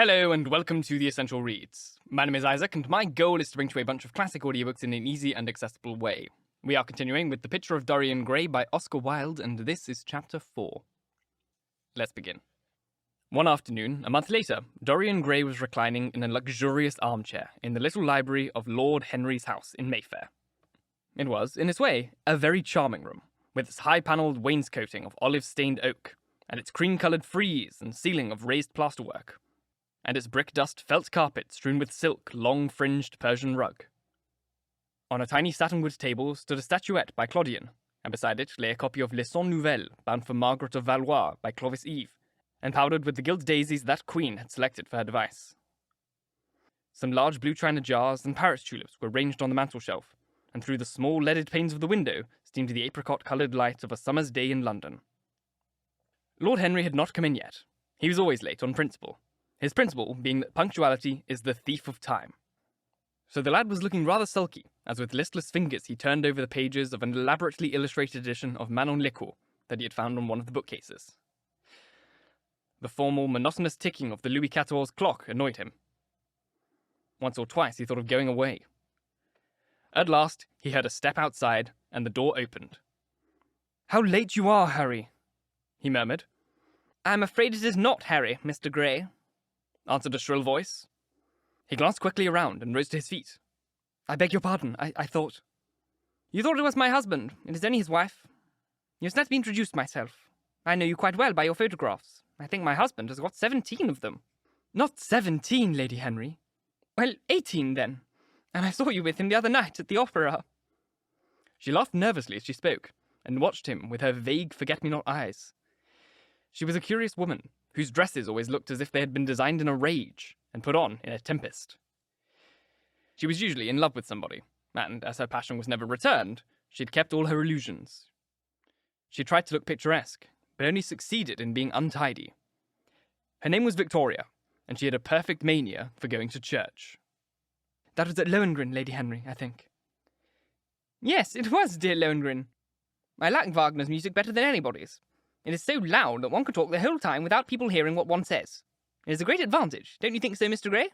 Hello and welcome to The Essential Reads. My name is Isaac and my goal is to bring to you a bunch of classic audiobooks in an easy and accessible way. We are continuing with The Picture of Dorian Gray by Oscar Wilde, and this is chapter 4. Let's begin. One afternoon, a month later, Dorian Gray was reclining in a luxurious armchair in the little library of Lord Henry's house in Mayfair. It was, in its way, a very charming room, with its high-panelled wainscoting of olive-stained oak, and its cream-coloured frieze and ceiling of raised plasterwork, and its brick-dust felt carpet strewn with silk, long-fringed Persian rug. On a tiny satinwood table stood a statuette by Claudian, and beside it lay a copy of Les Cent Nouvelles, bound for Margaret of Valois by Clovis Eve, and powdered with the gilt daisies that queen had selected for her device. Some large blue china jars and Paris tulips were ranged on the mantelshelf, and through the small leaded panes of the window streamed the apricot-coloured light of a summer's day in London. Lord Henry had not come in yet. He was always late on principle. His principle being that punctuality is the thief of time. So the lad was looking rather sulky, as with listless fingers he turned over the pages of an elaborately illustrated edition of Manon Lescaut that he had found on one of the bookcases. The formal, monotonous ticking of the Louis XIV clock annoyed him. Once or twice he thought of going away. At last he heard a step outside, and the door opened. "How late you are, Harry," he murmured. "I'm afraid it is not Harry, Mr. Gray," answered a shrill voice. He glanced quickly around and rose to his feet. "I beg your pardon, I thought—" "You thought it was my husband. It is only his wife. Just let me introduce myself. I know you quite well by your photographs. I think my husband has got 17 of them." "Not 17, Lady Henry." "Well, 18 then. And I saw you with him the other night at the opera." She laughed nervously as she spoke, and watched him with her vague forget-me-not eyes. She was a curious woman, whose dresses always looked as if they had been designed in a rage, and put on in a tempest. She was usually in love with somebody, and as her passion was never returned, she had kept all her illusions. She tried to look picturesque, but only succeeded in being untidy. Her name was Victoria, and she had a perfect mania for going to church. "That was at Lohengrin, Lady Henry, I think." "Yes, it was, dear Lohengrin. I like Wagner's music better than anybody's. It is so loud that one can talk the whole time without people hearing what one says. It is a great advantage, don't you think so, Mr. Gray?"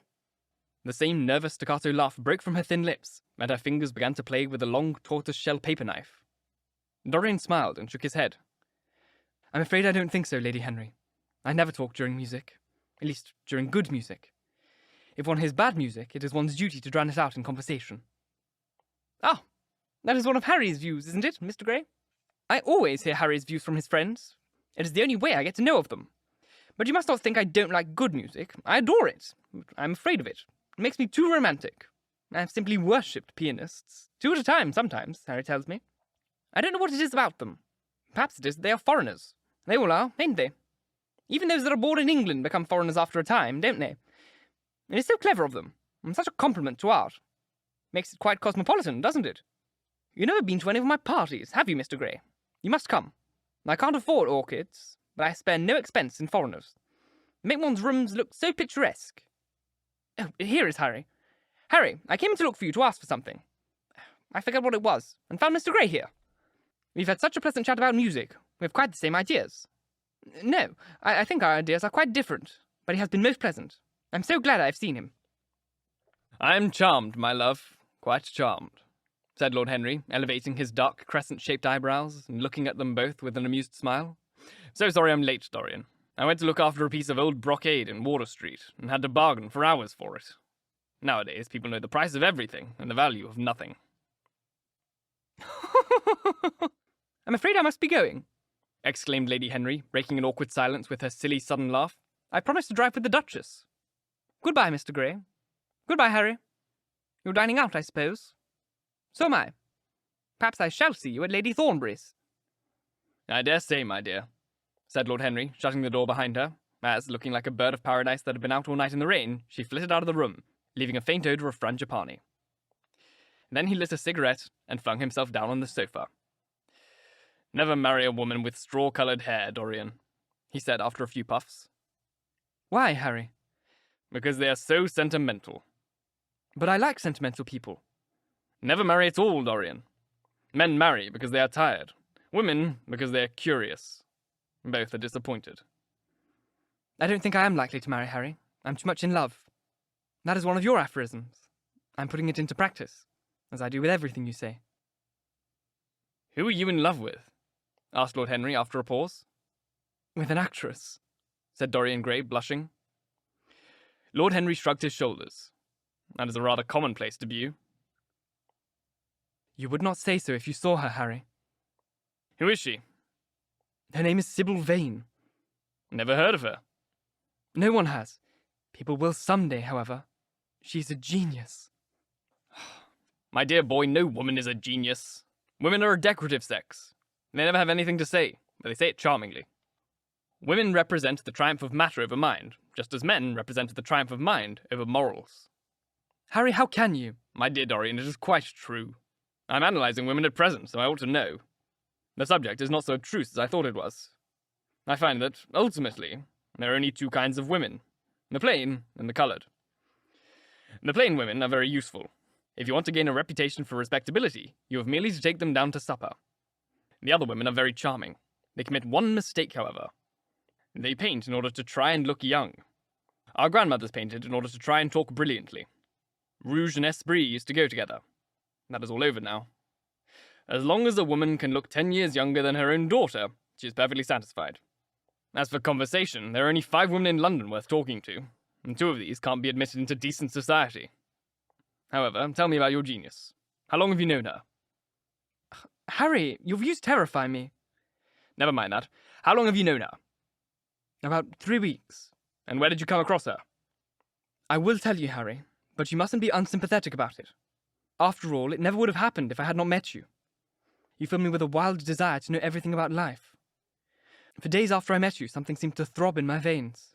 The same nervous staccato laugh broke from her thin lips, and her fingers began to play with a long tortoise-shell paper knife. Dorian smiled and shook his head. "I'm afraid I don't think so, Lady Henry. I never talk during music. At least, during good music. If one hears bad music, it is one's duty to drown it out in conversation." "Ah, that is one of Harry's views, isn't it, Mr. Gray? I always hear Harry's views from his friends. It is the only way I get to know of them. But you must not think I don't like good music. I adore it. I'm afraid of it. It makes me too romantic. I have simply worshipped pianists. 2 at a time, sometimes, Harry tells me. I don't know what it is about them. Perhaps it is that they are foreigners. They all are, ain't they? Even those that are born in England become foreigners after a time, don't they? It is so clever of them, and such a compliment to art. Makes it quite cosmopolitan, doesn't it? You've never been to any of my parties, have you, Mr. Gray? You must come. I can't afford orchids, but I spare no expense in foreigners. They make one's rooms look so picturesque. Oh, here is Harry. Harry, I came to look for you to ask for something. I forget what it was, and found Mr. Gray here. We've had such a pleasant chat about music. We have quite the same ideas. No, I think our ideas are quite different, but he has been most pleasant. I'm so glad I've seen him." "I'm charmed, my love, quite charmed," said Lord Henry, elevating his dark crescent-shaped eyebrows and looking at them both with an amused smile. "So sorry I'm late, Dorian. I went to look after a piece of old brocade in Wardour Street, and had to bargain for hours for it. Nowadays, people know the price of everything, and the value of nothing." "I'm afraid I must be going," exclaimed Lady Henry, breaking an awkward silence with her silly sudden laugh. "I promised to drive with the Duchess. Goodbye, Mr. Gray. Goodbye, Harry. You're dining out, I suppose? So am I. Perhaps I shall see you at Lady Thornbury's." "I dare say, my dear," said Lord Henry, shutting the door behind her, as, looking like a bird of paradise that had been out all night in the rain, she flitted out of the room, leaving a faint odour of frangipani. Then he lit a cigarette and flung himself down on the sofa. "Never marry a woman with straw-coloured hair, Dorian," he said after a few puffs. "Why, Harry?" "Because they are so sentimental." "But I like sentimental people." "Never marry at all, Dorian. Men marry because they are tired. Women because they are curious. Both are disappointed." "I don't think I am likely to marry, Harry. I'm too much in love. That is one of your aphorisms. I'm putting it into practice, as I do with everything you say. Who are you in love with? Asked Lord Henry after a pause. With an actress, said Dorian Gray, blushing. Lord Henry shrugged his shoulders. That is a rather commonplace debut. You would not say so if you saw her, Harry. Who is she? Her name is Sibyl Vane. Never heard of her. No one has. People will someday, however. She's a genius. My dear boy, no woman is a genius. Women are a decorative sex. They never have anything to say, but they say it charmingly. Women represent the triumph of matter over mind, just as men represent the triumph of mind over morals. Harry, how can you? My dear Dorian, it is quite true. I'm analysing women at present, so I ought to know. The subject is not so abstruse as I thought it was. I find that, ultimately, there are only two kinds of women, the plain and the coloured. The plain women are very useful. If you want to gain a reputation for respectability, you have merely to take them down to supper. The other women are very charming. They commit one mistake, however. They paint in order to try and look young. Our grandmothers painted in order to try and talk brilliantly. Rouge and esprit used to go together. That is all over now. As long as a woman can look 10 years younger than her own daughter, she is perfectly satisfied. As for conversation, there are only 5 women in London worth talking to, and 2 of these can't be admitted into decent society. However, tell me about your genius. How long have you known her? Harry, your views terrify me. Never mind that. How long have you known her? About 3 weeks. And where did you come across her? I will tell you, Harry, but you mustn't be unsympathetic about it. After all, it never would have happened if I had not met you. You filled me with a wild desire to know everything about life. For days after I met you, something seemed to throb in my veins.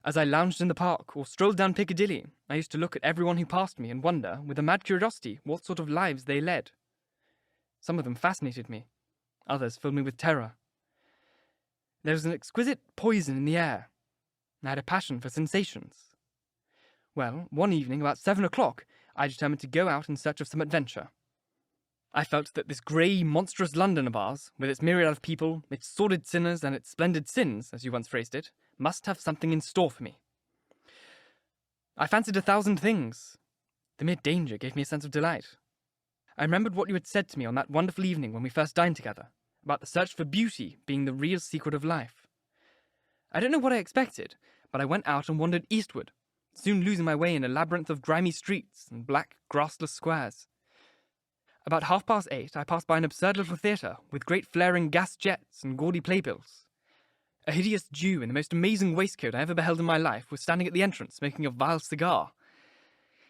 As I lounged in the park or strolled down Piccadilly, I used to look at everyone who passed me and wonder, with a mad curiosity, what sort of lives they led. Some of them fascinated me. Others filled me with terror. There was an exquisite poison in the air. I had a passion for sensations. Well, one evening about 7 o'clock, I determined to go out in search of some adventure. I felt that this grey, monstrous London of ours, with its myriad of people, its sordid sinners and its splendid sins, as you once phrased it, must have something in store for me. I fancied 1,000 things. The mere danger gave me a sense of delight. I remembered what you had said to me on that wonderful evening when we first dined together, about the search for beauty being the real secret of life. I don't know what I expected, but I went out and wandered eastward, soon losing my way in a labyrinth of grimy streets and black, grassless squares. About 8:30, I passed by an absurd little theatre with great flaring gas jets and gaudy playbills. A hideous Jew in the most amazing waistcoat I ever beheld in my life was standing at the entrance smoking a vile cigar.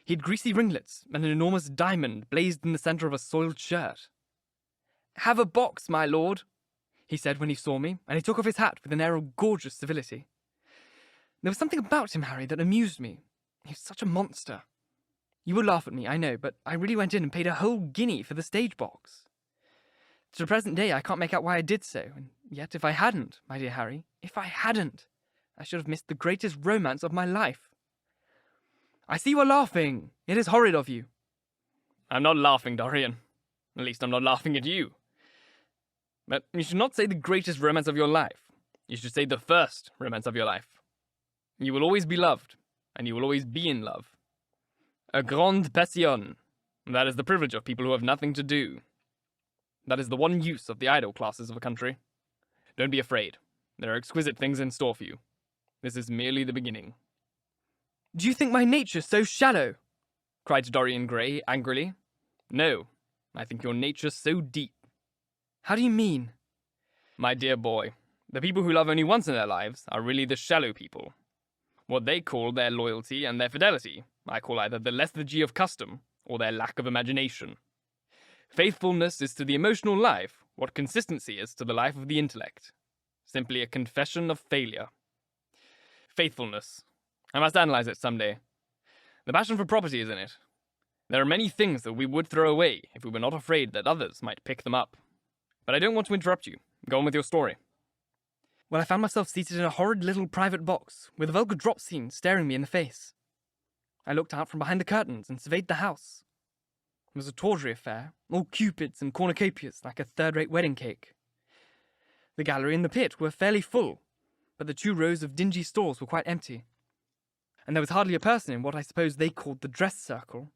He had greasy ringlets and an enormous diamond blazed in the centre of a soiled shirt. "Have a box, my lord," he said when he saw me, and he took off his hat with an air of gorgeous civility. There was something about him, Harry, that amused me. He was such a monster. You will laugh at me, I know, but I really went in and paid a whole guinea for the stage box. To the present day, I can't make out why I did so, and yet if I hadn't, my dear Harry, if I hadn't, I should have missed the greatest romance of my life. I see you are laughing. It is horrid of you. I'm not laughing, Dorian. At least I'm not laughing at you. But you should not say the greatest romance of your life. You should say the first romance of your life. You will always be loved, and you will always be in love. A grande passion. That is the privilege of people who have nothing to do. That is the one use of the idle classes of a country. Don't be afraid. There are exquisite things in store for you. This is merely the beginning. Do you think my nature so shallow? Cried Dorian Gray angrily. No, I think your nature so deep. How do you mean? My dear boy, the people who love only once in their lives are really the shallow people. What they call their loyalty and their fidelity, I call either the lethargy of custom or their lack of imagination. Faithfulness is to the emotional life what consistency is to the life of the intellect. Simply a confession of failure. Faithfulness. I must analyze it someday. The passion for property is in it. There are many things that we would throw away if we were not afraid that others might pick them up. But I don't want to interrupt you. Go on with your story. Well, I found myself seated in a horrid little private box, with a vulgar drop scene staring me in the face. I looked out from behind the curtains and surveyed the house. It was a tawdry affair, all cupids and cornucopias like a third-rate wedding cake. The gallery and the pit were fairly full, but the 2 rows of dingy stalls were quite empty. and there was hardly a person in what I suppose they called the dress circle.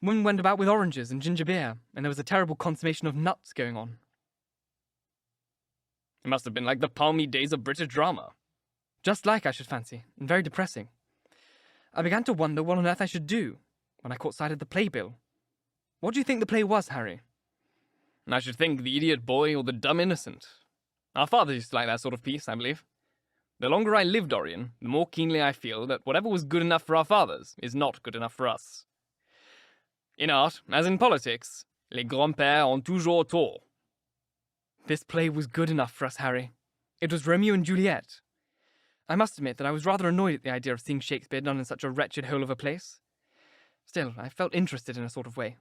Women went about with oranges and ginger beer, and there was a terrible consummation of nuts going on. It must have been like the palmy days of British drama. Just like, I should fancy, and very depressing. I began to wonder what on earth I should do, when I caught sight of the playbill. What do you think the play was, Harry? I should think The Idiot Boy or The Dumb Innocent. Our fathers used to like that sort of piece, I believe. The longer I live, Dorian, the more keenly I feel that whatever was good enough for our fathers is not good enough for us. In art, as in politics, les grands-pères ont toujours tort. This play was good enough for us, Harry. It was Romeo and Juliet. I must admit that I was rather annoyed at the idea of seeing Shakespeare done in such a wretched hole of a place. Still, I felt interested in a sort of way.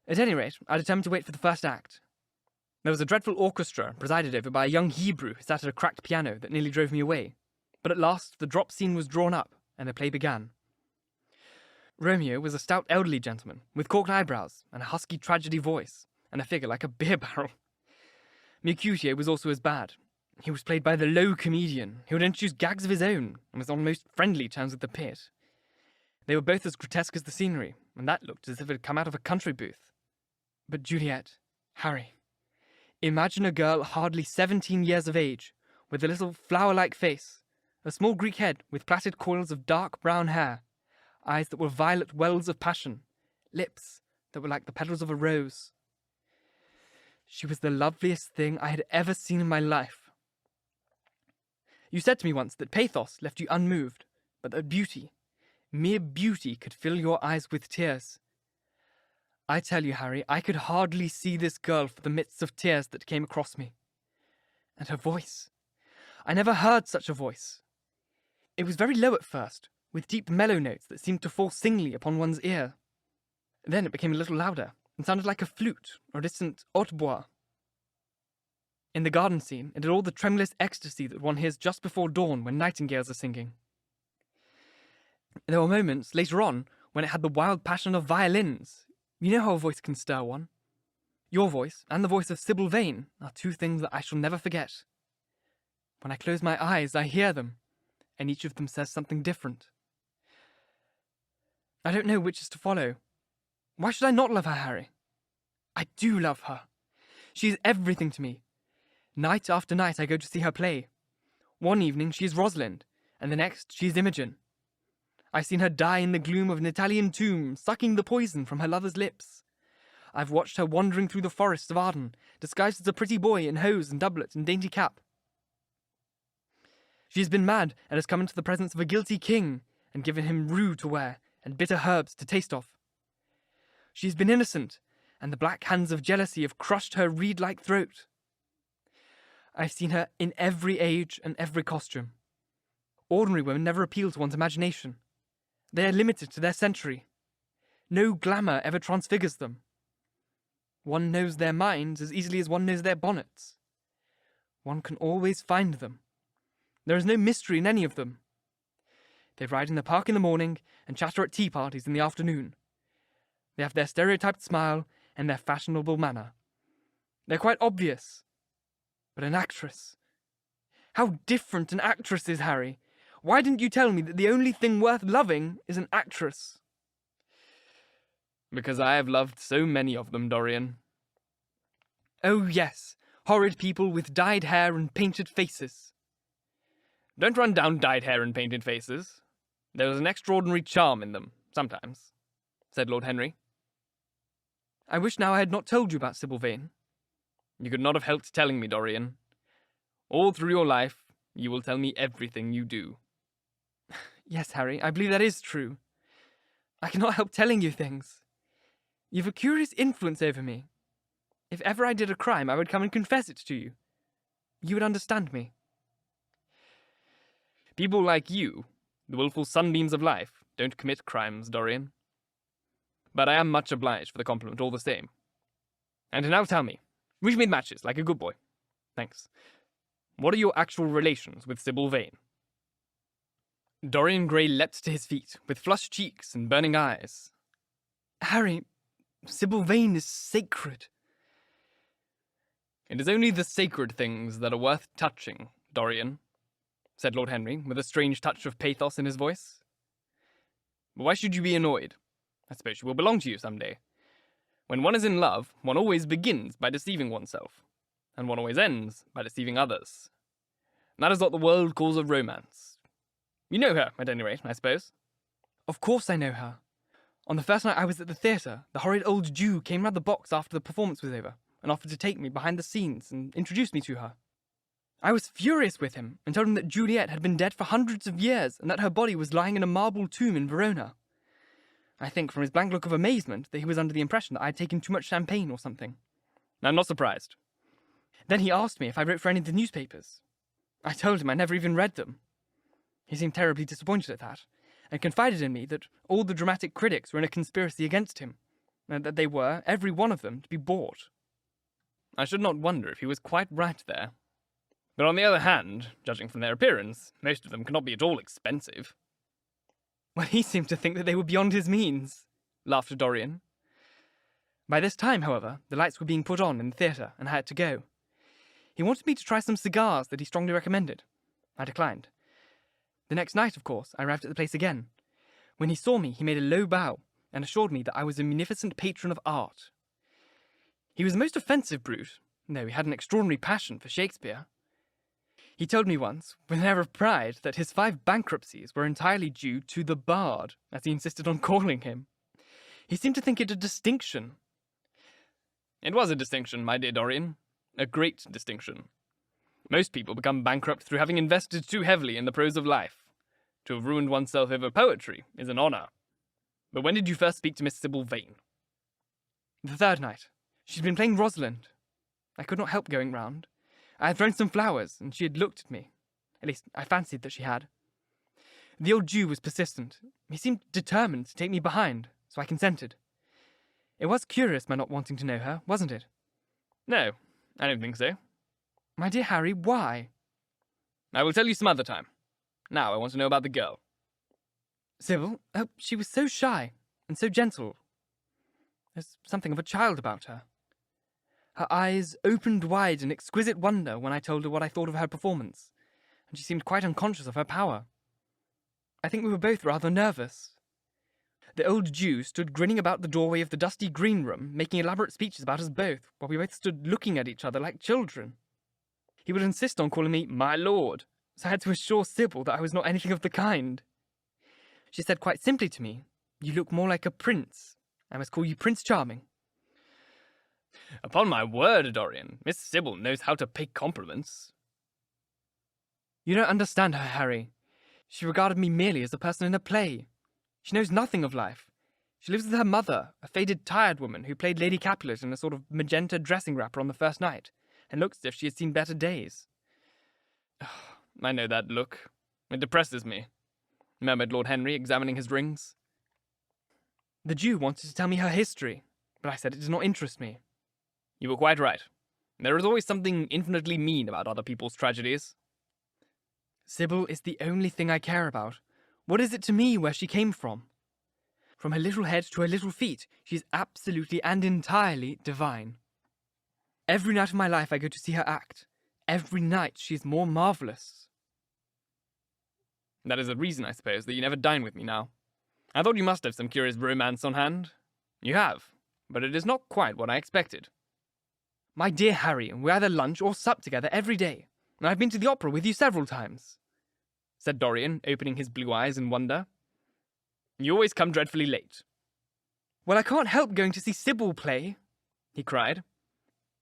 At any rate, I determined to wait for the first act. There was a dreadful orchestra presided over by a young Hebrew who sat at a cracked piano that nearly drove me away. But at last, the drop scene was drawn up, and the play began. Romeo was a stout elderly gentleman, with corked eyebrows, and a husky tragedy voice, and a figure like a beer barrel. Mercutio was also as bad. He was played by the low comedian, who had introduced gags of his own, and was on most friendly terms with the pit. They were both as grotesque as the scenery, and that looked as if it had come out of a country booth. But Juliet, Harry, imagine a girl hardly 17 years of age, with a little flower-like face, a small Greek head with plaited coils of dark brown hair, eyes that were violet wells of passion, lips that were like the petals of a rose. She was the loveliest thing I had ever seen in my life. You said to me once that pathos left you unmoved, but that beauty, mere beauty, could fill your eyes with tears. I tell you, Harry, I could hardly see this girl for the mists of tears that came across me. And her voice. I never heard such a voice. It was very low at first, with deep mellow notes that seemed to fall singly upon one's ear. Then it became a little louder, and sounded like a flute or a distant hautbois. In the garden scene, it had all the tremulous ecstasy that one hears just before dawn when nightingales are singing. There were moments, later on, when it had the wild passion of violins. You know how a voice can stir one. Your voice, and the voice of Sibyl Vane, are two things that I shall never forget. When I close my eyes, I hear them, and each of them says something different. I don't know which is to follow. Why should I not love her, Harry? I do love her. She is everything to me. Night after night I go to see her play. One evening she is Rosalind, and the next she is Imogen. I've seen her die in the gloom of an Italian tomb, sucking the poison from her lover's lips. I've watched her wandering through the forests of Arden, disguised as a pretty boy in hose and doublet and dainty cap. She has been mad and has come into the presence of a guilty king, and given him rue to wear and bitter herbs to taste of. She has been innocent, and the black hands of jealousy have crushed her reed-like throat. I've seen her in every age and every costume. Ordinary women never appeal to one's imagination. They are limited to their century. No glamour ever transfigures them. One knows their minds as easily as one knows their bonnets. One can always find them. There is no mystery in any of them. They ride in the park in the morning and chatter at tea parties in the afternoon. They have their stereotyped smile and their fashionable manner. They're quite obvious. But an actress. How different an actress is, Harry. Why didn't you tell me that the only thing worth loving is an actress? Because I have loved so many of them, Dorian. Oh yes, horrid people with dyed hair and painted faces. Don't run down dyed hair and painted faces. There is an extraordinary charm in them, sometimes, said Lord Henry. I wish now I had not told you about Sibyl Vane. You could not have helped telling me, Dorian. All through your life, you will tell me everything you do. Yes, Harry, I believe that is true. I cannot help telling you things. You've a curious influence over me. If ever I did a crime, I would come and confess it to you. You would understand me. People like you, the willful sunbeams of life, don't commit crimes, Dorian. But I am much obliged for the compliment all the same. And now tell me, read me the matches like a good boy. Thanks. What are your actual relations with Sibyl Vane? Dorian Gray leapt to his feet, with flushed cheeks and burning eyes. Harry, Sibyl Vane is sacred. It is only the sacred things that are worth touching, Dorian. said Lord Henry, with a strange touch of pathos in his voice. But why should you be annoyed? I suppose she will belong to you some day. When one is in love, one always begins by deceiving oneself, and one always ends by deceiving others. That is what the world calls a romance. You know her, at any rate, I suppose. Of course I know her. On the first night I was at the theatre, the horrid old Jew came round the box after the performance was over, and offered to take me behind the scenes and introduce me to her. I was furious with him, and told him that Juliet had been dead for hundreds of years, and that her body was lying in a marble tomb in Verona. I think, from his blank look of amazement, that he was under the impression that I had taken too much champagne or something. I'm not surprised. Then he asked me if I wrote for any of the newspapers. I told him I never even read them. He seemed terribly disappointed at that, and confided in me that all the dramatic critics were in a conspiracy against him, and that they were, every one of them, to be bought. I should not wonder if he was quite right there. But on the other hand, judging from their appearance, most of them cannot be at all expensive. Well, he seemed to think that they were beyond his means, laughed Dorian. By this time, however, the lights were being put on in the theatre, and I had to go. He wanted me to try some cigars that he strongly recommended. I declined. The next night, of course, I arrived at the place again. When he saw me, he made a low bow, and assured me that I was a munificent patron of art. He was a most offensive brute, though he had an extraordinary passion for Shakespeare. He told me once, with an air of pride, that his 5 bankruptcies were entirely due to the bard, as he insisted on calling him. He seemed to think it a distinction. It was a distinction, my dear Dorian. A great distinction. Most people become bankrupt through having invested too heavily in the prose of life. To have ruined oneself over poetry is an honour. But when did you first speak to Miss Sibyl Vane? The third night. She'd been playing Rosalind. I could not help going round. I had thrown some flowers, and she had looked at me. At least, I fancied that she had. The old Jew was persistent. He seemed determined to take me behind, so I consented. It was curious my not wanting to know her, wasn't it? No, I don't think so. My dear Harry, why? I will tell you some other time. Now I want to know about the girl. Sibyl? Oh, she was so shy, and so gentle. There's something of a child about her. Her eyes opened wide in exquisite wonder when I told her what I thought of her performance, and she seemed quite unconscious of her power. I think we were both rather nervous. The old Jew stood grinning about the doorway of the dusty green room, making elaborate speeches about us both, while we both stood looking at each other like children. He would insist on calling me my lord, so I had to assure Sibyl that I was not anything of the kind. She said quite simply to me, "You look more like a prince. I must call you Prince Charming." Upon my word, Dorian, Miss Sibyl knows how to pay compliments. You don't understand her, Harry. She regarded me merely as a person in a play. She knows nothing of life. She lives with her mother, a faded, tired woman who played Lady Capulet in a sort of magenta dressing wrapper on the first night, and looks as if she had seen better days. I know that look. It depresses me, murmured Lord Henry, examining his rings. The Jew wanted to tell me her history, but I said it did not interest me. You were quite right. There is always something infinitely mean about other people's tragedies. Sibyl is the only thing I care about. What is it to me where she came from? From her little head to her little feet, she is absolutely and entirely divine. Every night of my life I go to see her act. Every night she is more marvellous. That is the reason, I suppose, that you never dine with me now. I thought you must have some curious romance on hand. You have, but it is not quite what I expected. My dear Harry, we either lunch or sup together every day, and I've been to the opera with you several times, said Dorian, opening his blue eyes in wonder. You always come dreadfully late. Well, I can't help going to see Sibyl play, he cried.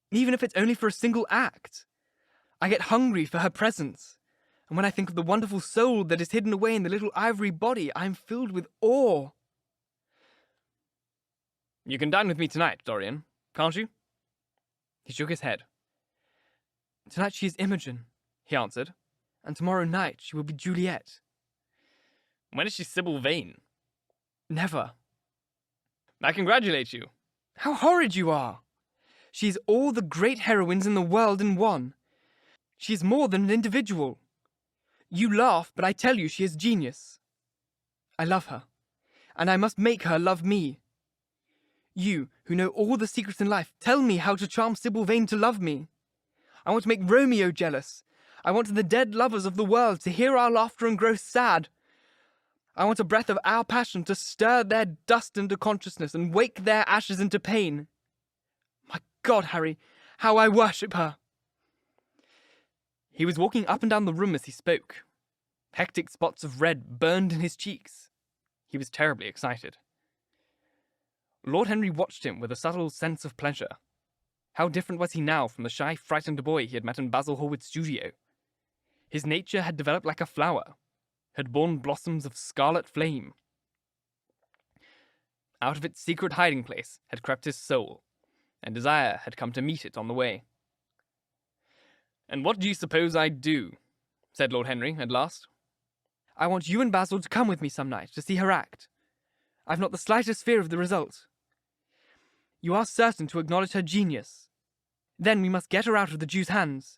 Even if it's only for a single act. I get hungry for her presence, and when I think of the wonderful soul that is hidden away in the little ivory body, I am filled with awe. You can dine with me tonight, Dorian, can't you? He shook his head. Tonight she is Imogen, he answered, and tomorrow night she will be Juliet. When is she Sibyl Vane? Never. I congratulate you. How horrid you are! She is all the great heroines in the world in one. She is more than an individual. You laugh, but I tell you she is genius. I love her, and I must make her love me. You, who know all the secrets in life, tell me how to charm Sibyl Vane to love me. I want to make Romeo jealous. I want the dead lovers of the world to hear our laughter and grow sad. I want a breath of our passion to stir their dust into consciousness and wake their ashes into pain. My God, Harry, how I worship her!" He was walking up and down the room as he spoke. Hectic spots of red burned in his cheeks. He was terribly excited. Lord Henry watched him with a subtle sense of pleasure. How different was he now from the shy, frightened boy he had met in Basil Hallward's studio? His nature had developed like a flower, had borne blossoms of scarlet flame. Out of its secret hiding place had crept his soul, and desire had come to meet it on the way. "And what do you suppose I'd do?" said Lord Henry at last. "I want you and Basil to come with me some night to see her act. I've not the slightest fear of the result. You are certain to acknowledge her genius. Then we must get her out of the Jew's hands.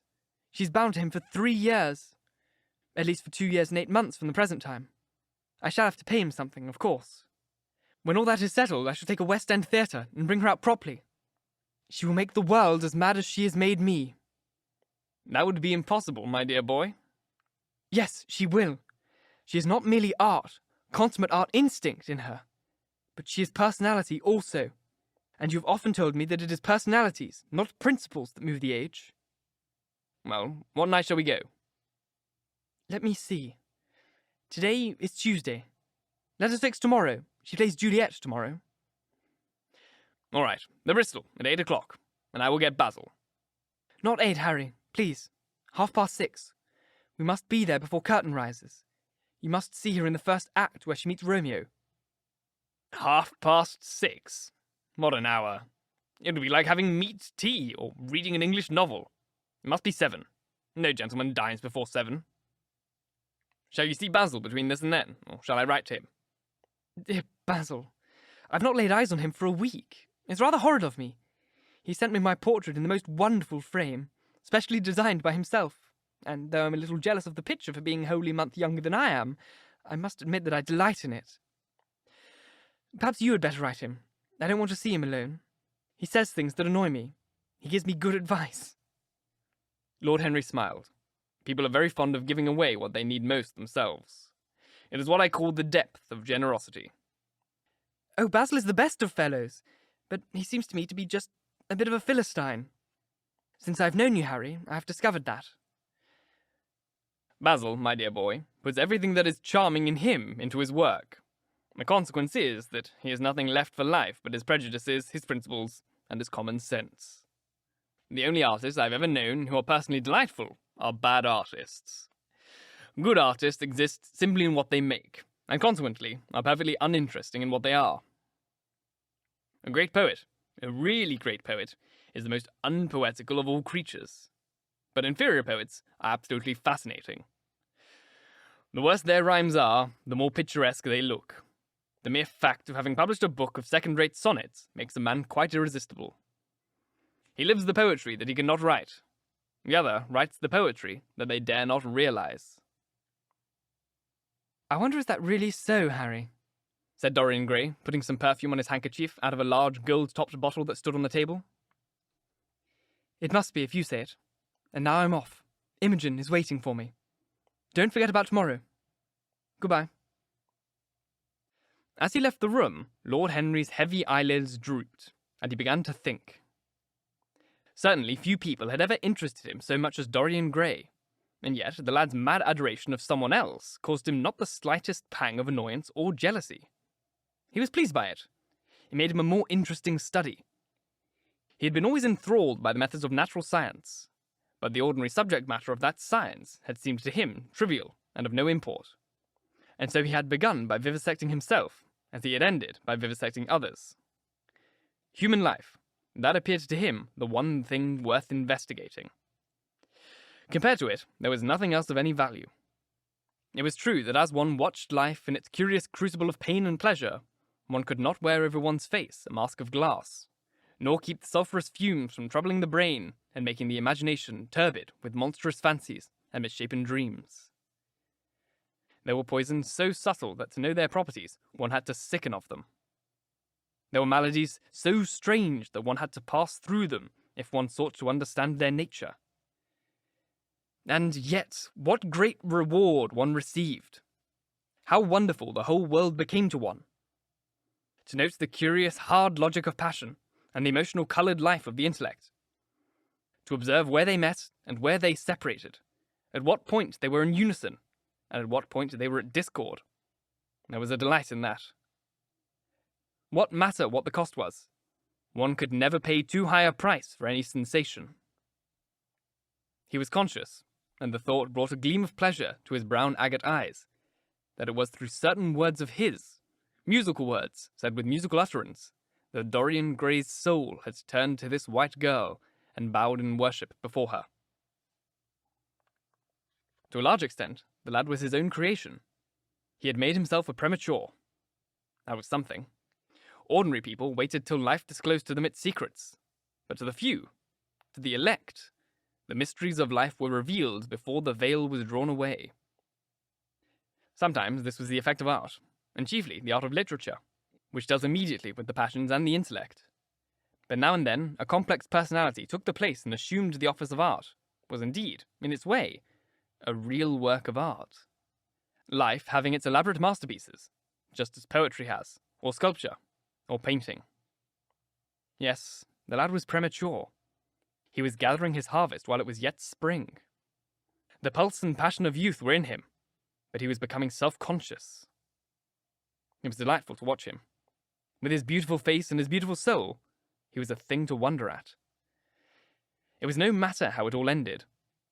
She's bound to him for 3 years. At least for 2 years and 8 months from the present time. I shall have to pay him something, of course. When all that is settled, I shall take a West End theatre and bring her out properly. She will make the world as mad as she has made me." "That would be impossible, my dear boy." "Yes, she will. She is not merely art, consummate art instinct in her, but she is personality also. And you have often told me that it is personalities, not principles, that move the age." "Well, what night shall we go?" "Let me see. Today is Tuesday. Let us fix tomorrow. She plays Juliet tomorrow." "All right, the Bristol at 8 o'clock, and I will get Basil." "Not 8, Harry, please. 6:30. We must be there before curtain rises. You must see her in the first act where she meets Romeo." 6:30? What an hour. It would be like having meat tea or reading an English novel. It must be 7. No gentleman dines before 7. Shall you see Basil between this and then, or shall I write to him? Dear Basil, I've not laid eyes on him for a week. It's rather horrid of me. He sent me my portrait in the most wonderful frame, specially designed by himself, and though I'm a little jealous of the picture for being wholly a month younger than I am, I must admit that I delight in it. Perhaps you had better write him. I don't want to see him alone. He says things that annoy me. He gives me good advice." Lord Henry smiled. People are very fond of giving away what they need most themselves. It is what I call the depth of generosity. "Oh, Basil is the best of fellows, but he seems to me to be just a bit of a Philistine. Since I've known you, Harry, I've discovered that." Basil, my dear boy, puts everything that is charming in him into his work. The consequence is that he has nothing left for life but his prejudices, his principles, and his common sense. The only artists I've ever known who are personally delightful are bad artists. Good artists exist simply in what they make, and consequently are perfectly uninteresting in what they are. A great poet, a really great poet, is the most unpoetical of all creatures. But inferior poets are absolutely fascinating. The worse their rhymes are, the more picturesque they look. The mere fact of having published a book of second-rate sonnets makes a man quite irresistible. He lives the poetry that he cannot write. The other writes the poetry that they dare not realize. "I wonder is that really so, Harry?" said Dorian Gray, putting some perfume on his handkerchief out of a large gold-topped bottle that stood on the table. "It must be if you say it. And now I'm off. Imogen is waiting for me. Don't forget about tomorrow. Goodbye." As he left the room, Lord Henry's heavy eyelids drooped, and he began to think. Certainly few people had ever interested him so much as Dorian Gray, and yet the lad's mad adoration of someone else caused him not the slightest pang of annoyance or jealousy. He was pleased by it. It made him a more interesting study. He had been always enthralled by the methods of natural science, but the ordinary subject matter of that science had seemed to him trivial and of no import. And so he had begun by vivisecting himself, as he had ended by vivisecting others. Human life, that appeared to him the one thing worth investigating. Compared to it, there was nothing else of any value. It was true that as one watched life in its curious crucible of pain and pleasure, one could not wear over one's face a mask of glass, nor keep the sulphurous fumes from troubling the brain and making the imagination turbid with monstrous fancies and misshapen dreams. There were poisons so subtle that to know their properties, one had to sicken of them. There were maladies so strange that one had to pass through them if one sought to understand their nature. And yet, what great reward one received! How wonderful the whole world became to one! To note the curious, hard logic of passion, and the emotional coloured life of the intellect. To observe where they met and where they separated, at what point they were in unison, and at what point they were at discord. There was a delight in that. What matter what the cost was? One could never pay too high a price for any sensation. He was conscious, and the thought brought a gleam of pleasure to his brown agate eyes, that it was through certain words of his, musical words said with musical utterance, that Dorian Gray's soul had turned to this white girl and bowed in worship before her. To a large extent, the lad was his own creation. He had made himself a premature. That was something. Ordinary people waited till life disclosed to them its secrets. But to the few, to the elect, the mysteries of life were revealed before the veil was drawn away. Sometimes this was the effect of art, and chiefly the art of literature, which deals immediately with the passions and the intellect. But now and then, a complex personality took the place and assumed the office of art, was indeed, in its way, a real work of art. Life having its elaborate masterpieces, just as poetry has, or sculpture, or painting. Yes, the lad was premature. He was gathering his harvest while it was yet spring. The pulse and passion of youth were in him, but he was becoming self-conscious. It was delightful to watch him. With his beautiful face and his beautiful soul, he was a thing to wonder at. It was no matter how it all ended,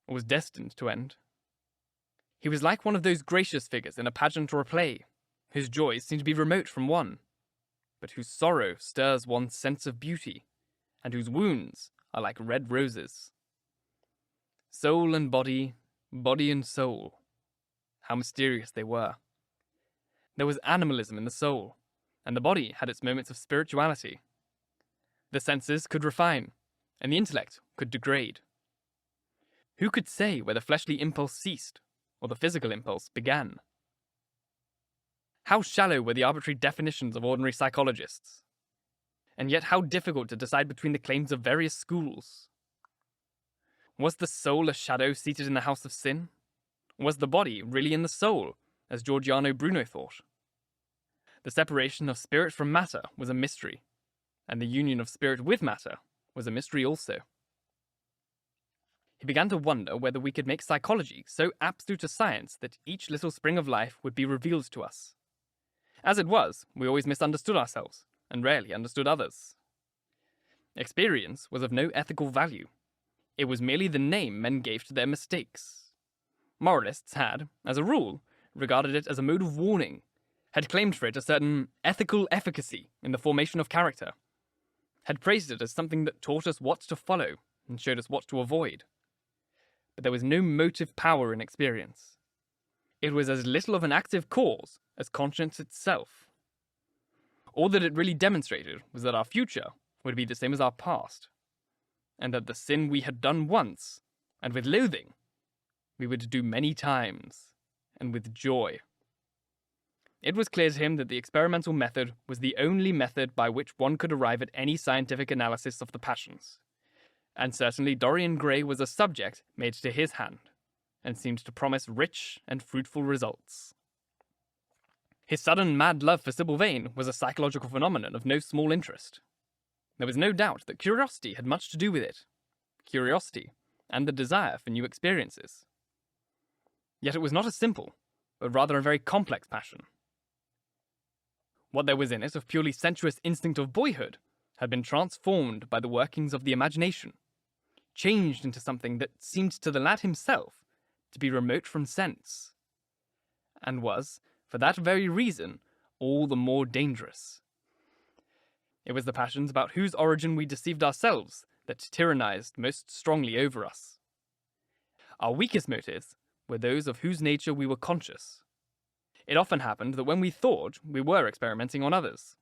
or was destined to end. He was like one of those gracious figures in a pageant or a play, whose joys seem to be remote from one, but whose sorrow stirs one's sense of beauty, and whose wounds are like red roses. Soul and body, body and soul. How mysterious they were. There was animalism in the soul, and the body had its moments of spirituality. The senses could refine, and the intellect could degrade. Who could say where the fleshly impulse ceased, or the physical impulse began? How shallow were the arbitrary definitions of ordinary psychologists, and yet how difficult to decide between the claims of various schools. Was the soul a shadow seated in the house of sin? Was the body really in the soul, as Giordano Bruno thought? The separation of spirit from matter was a mystery, and the union of spirit with matter was a mystery also. He began to wonder whether we could make psychology so absolute a science that each little spring of life would be revealed to us. As it was, we always misunderstood ourselves, and rarely understood others. Experience was of no ethical value. It was merely the name men gave to their mistakes. Moralists had, as a rule, regarded it as a mode of warning, had claimed for it a certain ethical efficacy in the formation of character, had praised it as something that taught us what to follow and showed us what to avoid. But there was no motive power in experience. It was as little of an active cause as conscience itself. All that it really demonstrated was that our future would be the same as our past, and that the sin we had done once, and with loathing, we would do many times, and with joy. It was clear to him that the experimental method was the only method by which one could arrive at any scientific analysis of the passions, and certainly Dorian Gray was a subject made to his hand, and seemed to promise rich and fruitful results. His sudden mad love for Sibyl Vane was a psychological phenomenon of no small interest. There was no doubt that curiosity had much to do with it. Curiosity, and the desire for new experiences. Yet it was not a simple, but rather a very complex passion. What there was in it of purely sensuous instinct of boyhood had been transformed by the workings of the imagination, changed into something that seemed to the lad himself to be remote from sense, and was, for that very reason, all the more dangerous. It was the passions about whose origin we deceived ourselves that tyrannized most strongly over us. Our weakest motives were those of whose nature we were conscious. It often happened that when we thought we were experimenting on others,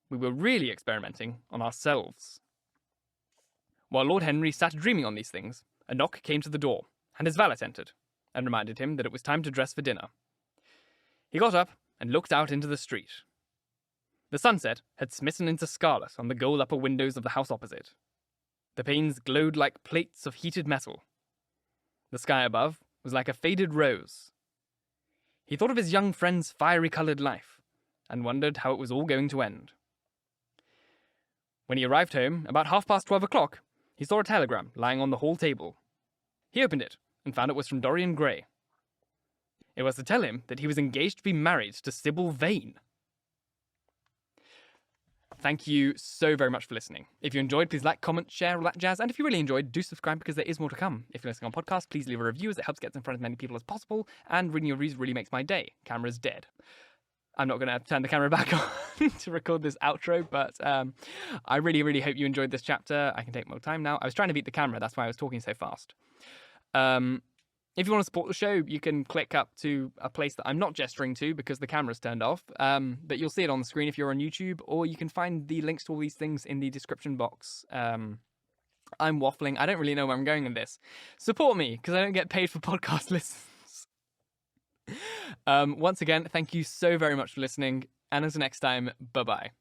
we were really experimenting on ourselves. While Lord Henry sat dreaming on these things, a knock came to the door, and his valet entered, and reminded him that it was time to dress for dinner. He got up and looked out into the street. The sunset had smitten into scarlet on the gold upper windows of the house opposite. The panes glowed like plates of heated metal. The sky above was like a faded rose. He thought of his young friend's fiery-coloured life, and wondered how it was all going to end. When he arrived home, about 12:30, he saw a telegram lying on the hall table. He opened it, and found it was from Dorian Gray. It was to tell him that he was engaged to be married to Sibyl Vane. Thank you so very much for listening. If you enjoyed, please like, comment, share, all that jazz. And if you really enjoyed, do subscribe because there is more to come. If you're listening on podcast, please leave a review as it helps get in front of as many people as possible. And reading your reviews really makes my day. Camera's dead. I'm not going to turn the camera back on to record this outro, but I really, really hope you enjoyed this chapter. I can take more time now. I was trying to beat the camera. That's why I was talking so fast. If you want to support the show, you can click up to a place that I'm not gesturing to because the camera's turned off, but you'll see it on the screen if you're on YouTube, or you can find the links to all these things in the description box. I'm waffling. I don't really know where I'm going with this. Support me, because I don't get paid for podcast listens. Once again, thank you so very much for listening, and until next time, bye-bye.